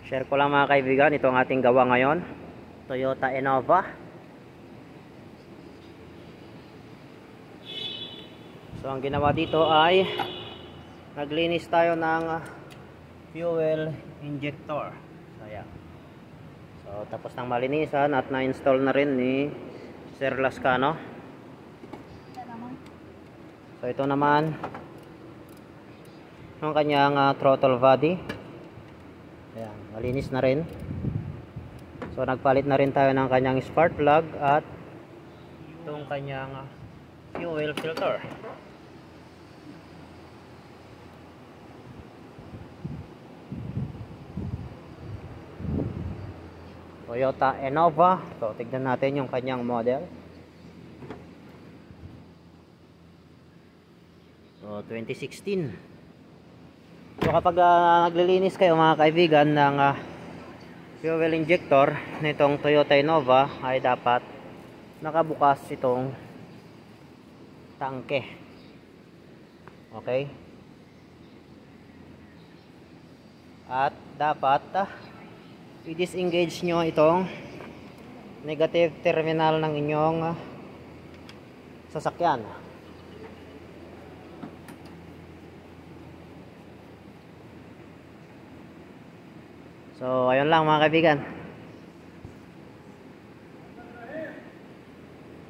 Share ko lang mga kaibigan, ito ang ating gawa ngayon, Toyota Innova. So ang ginawa dito ay naglinis tayo ng fuel injector. So, ayan. So tapos ng malinisan at na-install na rin ni Sir Lascano. So ito naman ang kanyang throttle body. Ayan, malinis na rin. So nagpalit na rin tayo ng kanyang spark plug at itong kanyang fuel filter. Toyota Innova. So tignan natin yung kanyang model. So 2016. So kapag naglilinis kayo mga kaibigan ng fuel injector nitong Toyota Innova ay dapat nakabukas itong tangke. Okay? At dapat i-disengage nyo itong negative terminal ng inyong sasakyan. So ayun lang mga kaibigan.